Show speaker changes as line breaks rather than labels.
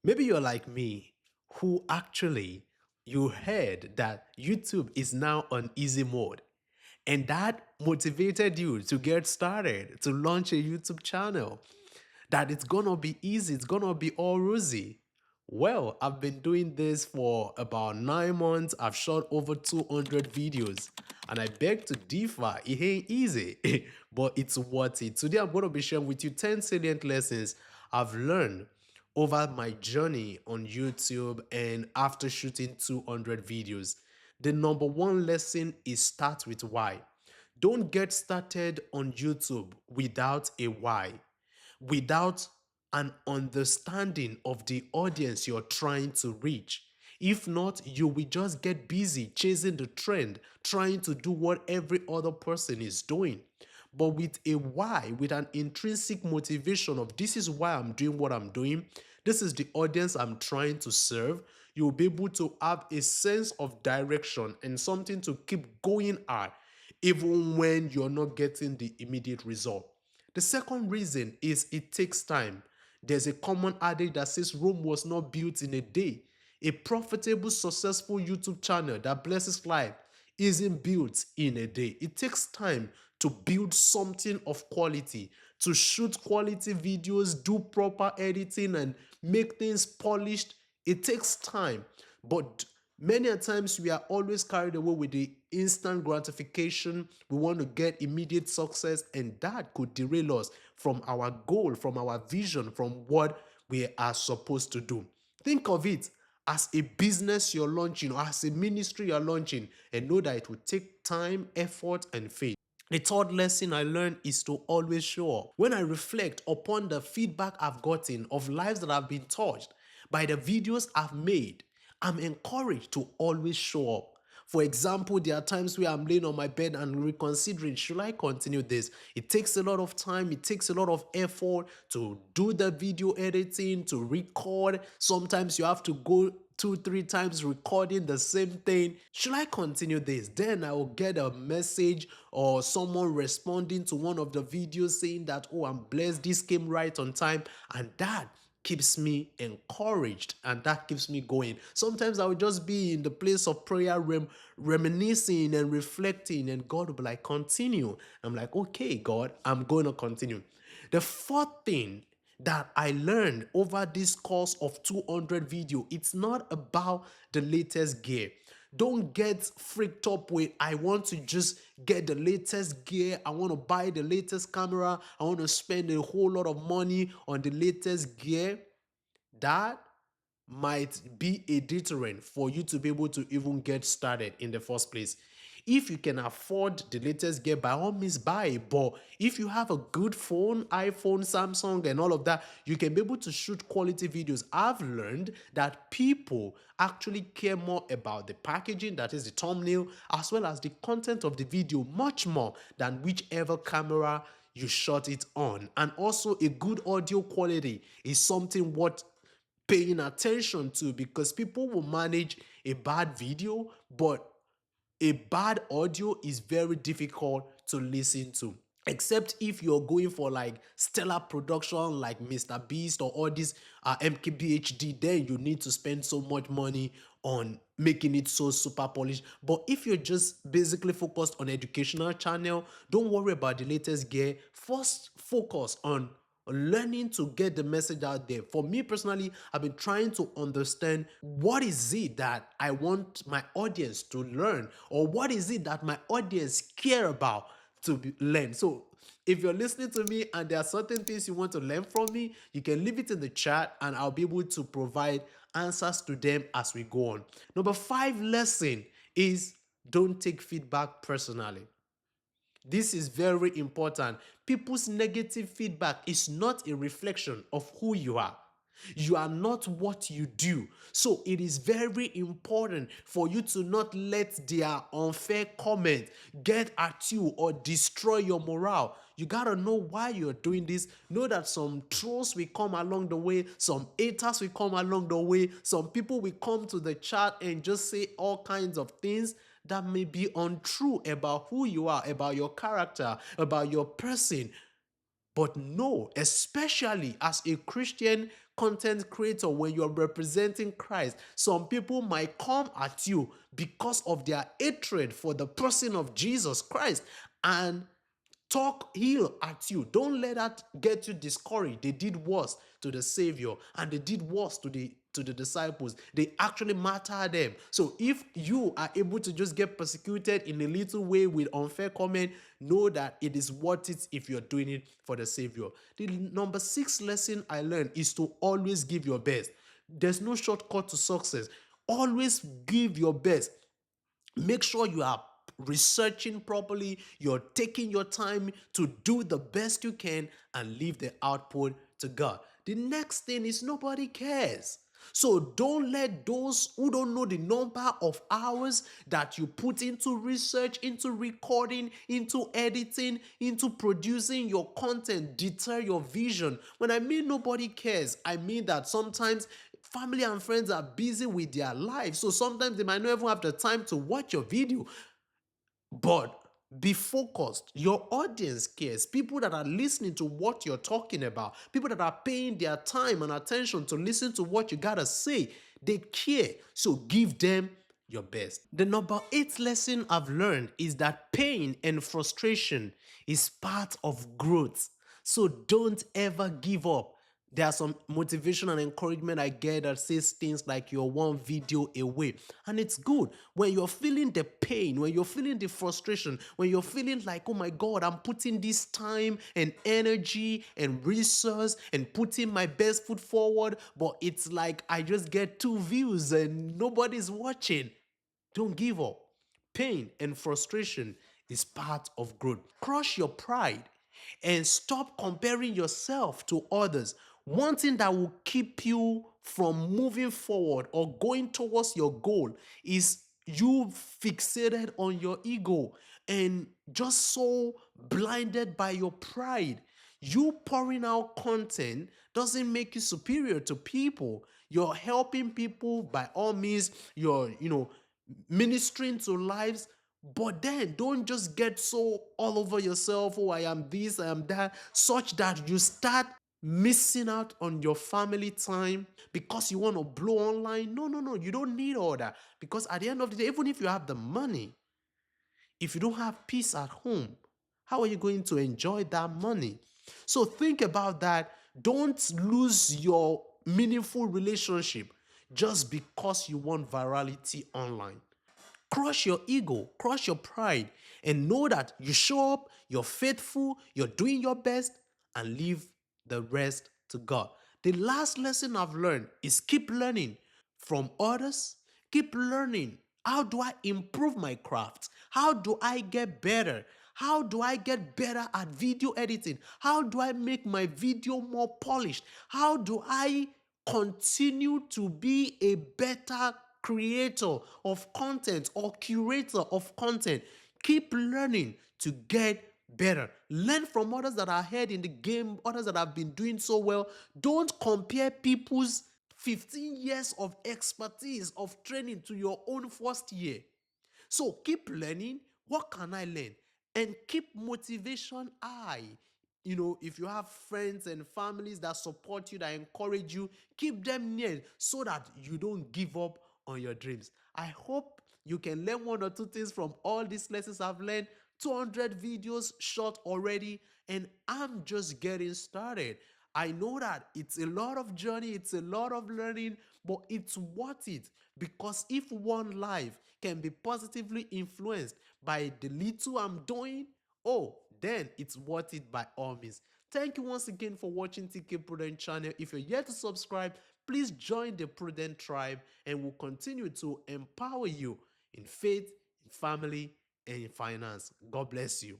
Maybe you're like me, who actually you heard that YouTube is now on easy mode. And that motivated you to get started, to launch a YouTube channel. That it's gonna be easy, it's gonna be all rosy. Well, I've been doing this for about 9 months. I've shot over 200 videos. And I beg to differ, it ain't easy, but it's worth it. Today, I'm going to be sharing with you 10 salient lessons I've learned over my journey on YouTube and after shooting 200 videos. The number one lesson is start with why. Don't get started on YouTube without a why, without an understanding of the audience you're trying to reach. If not, you will just get busy chasing the trend, trying to do what every other person is doing. But with a why, with an intrinsic motivation of this is why I'm doing what I'm doing, this is the audience I'm trying to serve, you'll be able to have a sense of direction and something to keep going at, even when you're not getting the immediate result. The second reason is it takes time. There's a common adage that says Rome was not built in a day. A profitable, successful YouTube channel that blesses life isn't built in a day. It takes time to build something of quality, to shoot quality videos, do proper editing, and make things polished. It takes time. But many a times we are always carried away with the instant gratification. We want to get immediate success, and that could derail us from our goal, from our vision, from what we are supposed to do. Think of it as a business you're launching or as a ministry you're launching, and know that it will take time, effort, and faith. The third lesson I learned is to always show up. When I reflect upon the feedback I've gotten of lives that have been touched by the videos I've made, I'm encouraged to always show up. For example, there are times where I'm laying on my bed and reconsidering, should I continue this? It takes a lot of time, it takes a lot of effort to do the video editing, to record. Sometimes you have to go 2, 3 times recording the same thing. Should I continue this? Then I will get a message or someone responding to one of the videos saying that, oh, I'm blessed, this came right on time. And that keeps me encouraged and that keeps me going. Sometimes I will just be in the place of prayer, reminiscing and reflecting, and God will be like, continue. I'm like, okay, God, I'm going to continue. The fourth thing that I learned over this course of 200 video, it's not about the latest gear. Don't get freaked up with, I want to just get the latest gear. I want to buy the latest camera. I want to spend a whole lot of money on the latest gear. That might be a deterrent for you to be able to even get started in the first place. If you can afford the latest gear, by all means buy it. But if you have a good phone, iPhone, Samsung, and all of that, you can be able to shoot quality videos. I've learned that people actually care more about the packaging, that is the thumbnail, as well as the content of the video, much more than whichever camera you shot it on. And also, a good audio quality is something what paying attention to, because people will manage a bad video, but a bad audio is very difficult to listen to. Except if you're going for like stellar production like Mr. Beast or all these MKBHD, then you need to spend so much money on making it so super polished. But if you're just basically focused on educational channel, don't worry about the latest gear. First, focus on learning to get the message out there. For me personally, I've been trying to understand what is it that I want my audience to learn, or what is it that my audience care about to learn. So if you're listening to me and there are certain things you want to learn from me, you can leave it in the chat and I'll be able to provide answers to them as we go on. Number 5 lesson is don't take feedback personally. This is very important. People's negative feedback is not a reflection of who you are. You are not what you do. So it is very important for you to not let their unfair comment get at you or destroy your morale. You gotta know why you're doing this. Know that some trolls will come along the way, some haters will come along the way, some people will come to the chat and just say all kinds of things that may be untrue about who you are, about your character, about your person. But no, especially as a Christian content creator, when you're representing Christ, some people might come at you because of their hatred for the person of Jesus Christ and talk ill at you. Don't let that get you discouraged. They did worse to the Savior and they did worse to the disciples. They actually martyred them. So if you are able to just get persecuted in a little way with unfair comment, know that it is worth it if you're doing it for the Savior. The number 6 lesson I learned is to always give your best. There's no shortcut to success. Always give your best. Make sure you are researching properly, you're taking your time to do the best you can and leave the output to God. The next thing is nobody cares. So don't let those who don't know the number of hours that you put into research, into recording, into editing, into producing your content deter your vision. When I mean nobody cares, I mean that sometimes family and friends are busy with their lives. So sometimes they might not even have the time to watch your video. But be focused. Your audience cares. People that are listening to what you're talking about, people that are paying their time and attention to listen to what you gotta say, they care. So give them your best. The number 8 lesson I've learned is that pain and frustration is part of growth. So don't ever give up. There are some motivation and encouragement I get that says things like you're one video away. And it's good when you're feeling the pain, when you're feeling the frustration, when you're feeling like, oh my God, I'm putting this time and energy and resource and putting my best foot forward, but it's like I just get 2 views and nobody's watching. Don't give up. Pain and frustration is part of growth. Crush your pride and stop comparing yourself to others. One thing that will keep you from moving forward or going towards your goal is you fixated on your ego and just so blinded by your pride. You pouring out content doesn't make you superior to people. You're helping people by all means. You're, ministering to lives, but then don't just get so all over yourself. Oh, I am this, I am that, such that you start missing out on your family time because you want to blow online. No, no, no, you don't need all that, because at the end of the day, even if you have the money, if you don't have peace at home, how are you going to enjoy that money? So think about that. Don't lose your meaningful relationship just because you want virality online. Crush your ego, crush your pride, and know that you show up, you're faithful, you're doing your best, and leave the rest to God. The last lesson I've learned is keep learning from others, keep learning. How do I improve my craft? How do I get better? How do I get better at video editing? How do I make my video more polished? How do I continue to be a better creator of content or curator of content? Keep learning to get better. Learn from others that are ahead in the game, others that have been doing so well. Don't compare people's 15 years of expertise of training to your own first year. So keep learning. What can I learn? And keep motivation high. If you have friends and families that support you, that encourage you, keep them near so that you don't give up on your dreams. I hope you can learn 1 or 2 things from all these lessons I've learned. 200 videos shot already, and I'm just getting started. I know that it's a lot of journey, it's a lot of learning, but it's worth it, because if one life can be positively influenced by the little I'm doing, oh, then it's worth it by all means. Thank you once again for watching Tkprudent channel. If you're yet to subscribe, please join the Prudent tribe, and we'll continue to empower you in faith, in family, and in finance. God bless you.